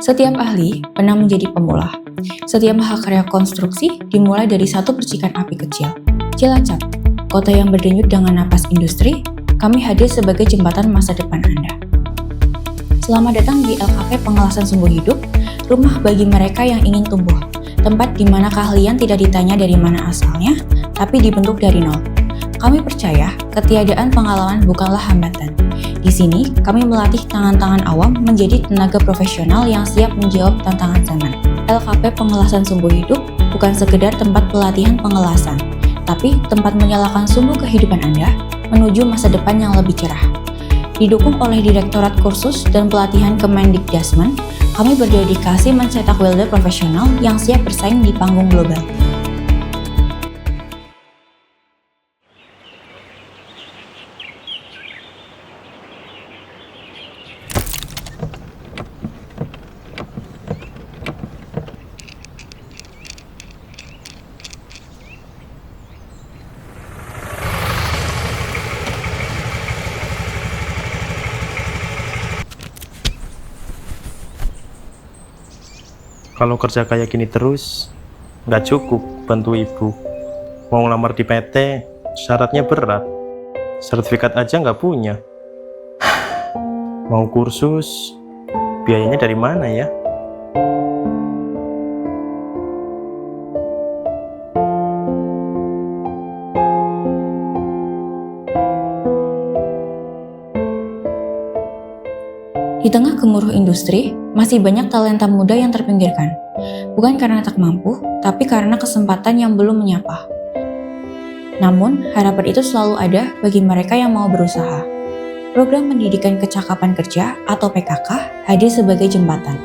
Setiap ahli pernah menjadi pemula. Setiap mahakarya konstruksi dimulai dari satu percikan api kecil. Cilacap, kota yang berdenyut dengan napas industri, kami hadir sebagai jembatan masa depan Anda. Selamat datang di LKP Pengelasan Sumbu Hidup, rumah bagi mereka yang ingin tumbuh. Tempat di mana keahlian tidak ditanya dari mana asalnya, tapi dibentuk dari nol. Kami percaya ketiadaan pengalaman bukanlah hambatan. Di sini, kami melatih tangan-tangan awam menjadi tenaga profesional yang siap menjawab tantangan zaman. LKP Pengelasan Sumbu Hidup bukan sekedar tempat pelatihan pengelasan, tapi tempat menyalakan sumbu kehidupan Anda menuju masa depan yang lebih cerah. Didukung oleh Direktorat Kursus dan Pelatihan Kemendikbudrismen, kami berdedikasi mencetak welder profesional yang siap bersaing di panggung global. Kalau kerja kayak gini terus, nggak cukup bantu ibu. Mau ngelamar di PT, syaratnya berat. Sertifikat aja nggak punya. Mau kursus, biayanya dari mana ya? Di tengah gemuruh industri, masih banyak talenta muda yang terpinggirkan. Bukan karena tak mampu, tapi karena kesempatan yang belum menyapa. Namun, harapan itu selalu ada bagi mereka yang mau berusaha. Program Pendidikan Kecakapan Kerja atau PKK hadir sebagai jembatan.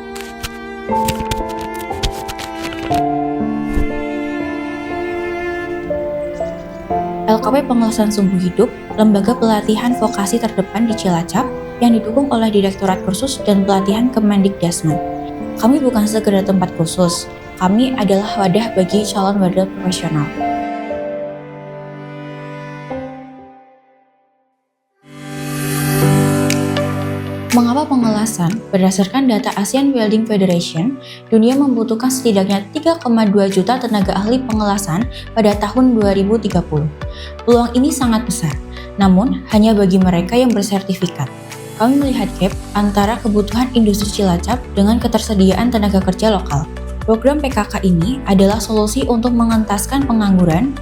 LKP Pengelasan Sumbu Hidup, lembaga pelatihan vokasi terdepan di Cilacap yang didukung oleh Direktorat Kursus dan Pelatihan Kemendikbudrismen. Kami bukan sekedar tempat kursus, kami adalah wadah bagi calon welder profesional. Mengapa pengelasan? Berdasarkan data Asian Welding Federation, dunia membutuhkan setidaknya 3,2 juta tenaga ahli pengelasan pada tahun 2030. Peluang ini sangat besar, namun hanya bagi mereka yang bersertifikat. Kami melihat gap antara kebutuhan industri Cilacap dengan ketersediaan tenaga kerja lokal. Program PKK ini adalah solusi untuk mengentaskan pengangguran,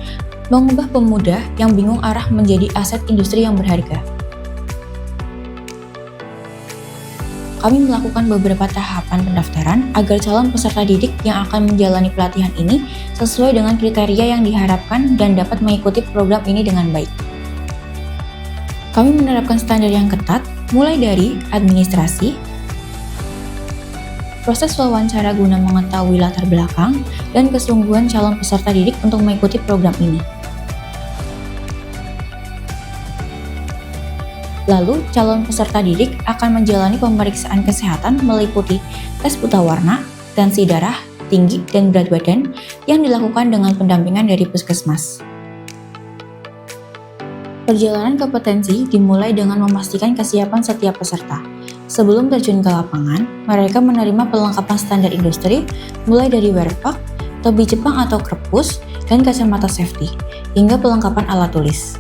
mengubah pemuda yang bingung arah menjadi aset industri yang berharga. Kami melakukan beberapa tahapan pendaftaran agar calon peserta didik yang akan menjalani pelatihan ini sesuai dengan kriteria yang diharapkan dan dapat mengikuti program ini dengan baik. Kami menerapkan standar yang ketat, mulai dari administrasi, proses wawancara guna mengetahui latar belakang, dan kesungguhan calon peserta didik untuk mengikuti program ini. Lalu, calon peserta didik akan menjalani pemeriksaan kesehatan meliputi tes buta warna, tensi darah, tinggi, dan berat badan yang dilakukan dengan pendampingan dari puskesmas. Perjalanan kompetensi dimulai dengan memastikan kesiapan setiap peserta. Sebelum terjun ke lapangan, mereka menerima perlengkapan standar industri mulai dari wear pack, topi Jepang atau krepus, dan kacamata safety, hingga perlengkapan alat tulis.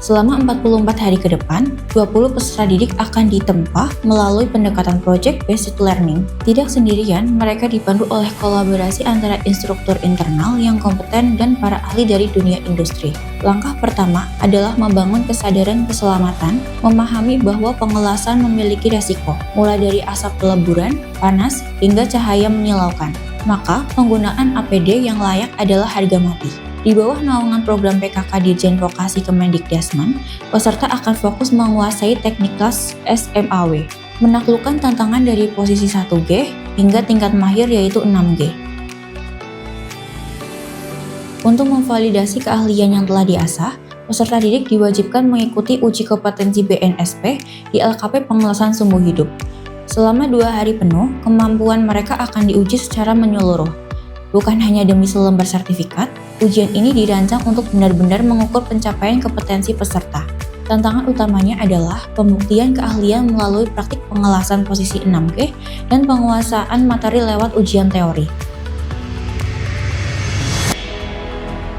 Selama 44 hari ke depan, 20 peserta didik akan ditempa melalui pendekatan project-based learning. Tidak sendirian, mereka dipandu oleh kolaborasi antara instruktur internal yang kompeten dan para ahli dari dunia industri. Langkah pertama adalah membangun kesadaran keselamatan, memahami bahwa pengelasan memiliki resiko, mulai dari asap peleburan, panas, hingga cahaya menyilaukan. Maka, penggunaan APD yang layak adalah harga mati. Di bawah naungan program PKK Dirjen Vokasi Kemendikbudrismen, peserta akan fokus menguasai teknik kelas SMAW, menaklukkan tantangan dari posisi 1G hingga tingkat mahir yaitu 6G. Untuk memvalidasi keahlian yang telah diasah, peserta didik diwajibkan mengikuti uji kompetensi BNSP di LKP Pengelasan Sumbu Hidup. Selama 2 hari penuh, kemampuan mereka akan diuji secara menyeluruh. Bukan hanya demi selembar sertifikat, ujian ini dirancang untuk benar-benar mengukur pencapaian kompetensi peserta. Tantangan utamanya adalah pembuktian keahlian melalui praktik pengelasan posisi 6G dan penguasaan materi lewat ujian teori.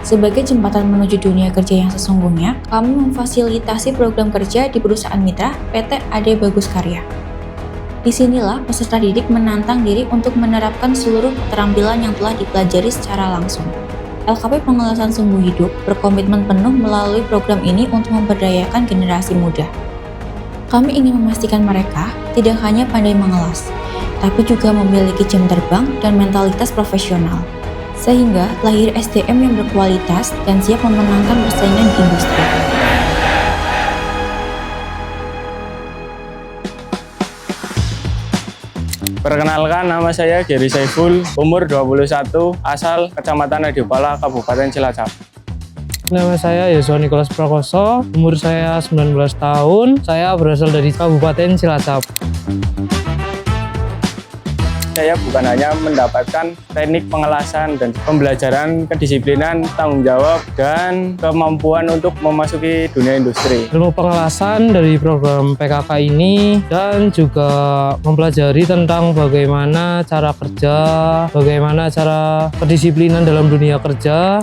Sebagai jembatan menuju dunia kerja yang sesungguhnya, kami memfasilitasi program kerja di perusahaan mitra PT AD Bagus Karya. Disinilah peserta didik menantang diri untuk menerapkan seluruh keterampilan yang telah dipelajari secara langsung. LKP Pengelasan Sumbu Hidup berkomitmen penuh melalui program ini untuk memberdayakan generasi muda. Kami ingin memastikan mereka tidak hanya pandai mengelas, tapi juga memiliki jam terbang dan mentalitas profesional, sehingga lahir SDM yang berkualitas dan siap memenangkan persaingan di industri. Perkenalkan, nama saya Gary Saiful, umur 21, asal Kecamatan Adiopala, Kabupaten Cilacap. Nama saya Yosua Nikolas Prakoso, umur saya 19 tahun, saya berasal dari Kabupaten Cilacap. Saya bukan hanya mendapatkan teknik pengelasan dan pembelajaran kedisiplinan, tanggung jawab, dan kemampuan untuk memasuki dunia industri. Ilmu pengelasan dari program PKK ini dan juga mempelajari tentang bagaimana cara kerja, bagaimana cara kedisiplinan dalam dunia kerja.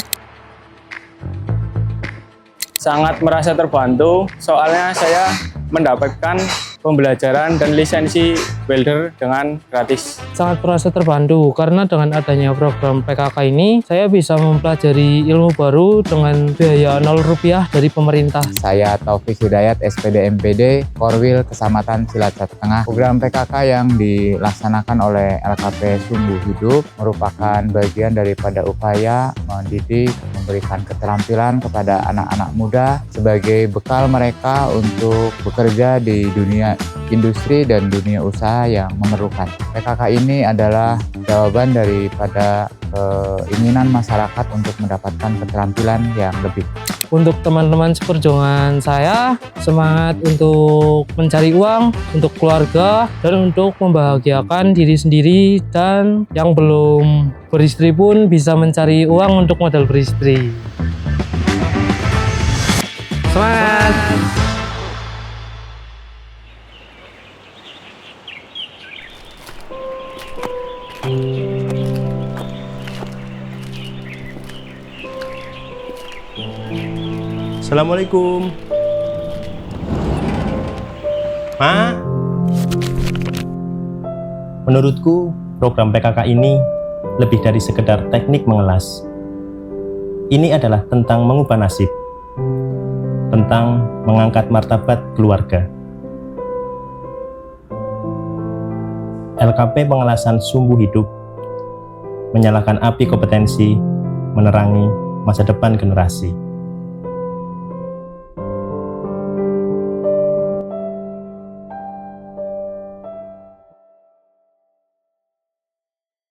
Sangat merasa terbantu, soalnya saya mendapatkan pembelajaran dan lisensi welder dengan gratis. Sangat merasa terbantu karena dengan adanya program PKK ini, saya bisa mempelajari ilmu baru dengan biaya Rp0 dari pemerintah. Saya Taufik Hidayat, SPD MPD, Korwil Kecamatan Cilacap Tengah. Program PKK yang dilaksanakan oleh LKP Sumbu Hidup merupakan bagian daripada upaya mendidik, memberikan keterampilan kepada anak-anak muda sebagai bekal mereka untuk bekerja di dunia industri dan dunia usaha yang memerlukan. PKK ini adalah jawaban daripada keinginan masyarakat untuk mendapatkan keterampilan yang lebih. Untuk teman-teman seperjuangan saya, semangat untuk mencari uang, untuk keluarga, dan untuk membahagiakan diri sendiri, dan yang belum beristri pun bisa mencari uang untuk modal beristri. Semangat! Assalamualaikum. Ma, menurutku program PKK ini lebih dari sekedar teknik mengelas. Ini adalah tentang mengubah nasib, tentang mengangkat martabat keluarga. LKP Pengelasan Sumbu Hidup menyalakan api kompetensi, menerangi masa depan generasi.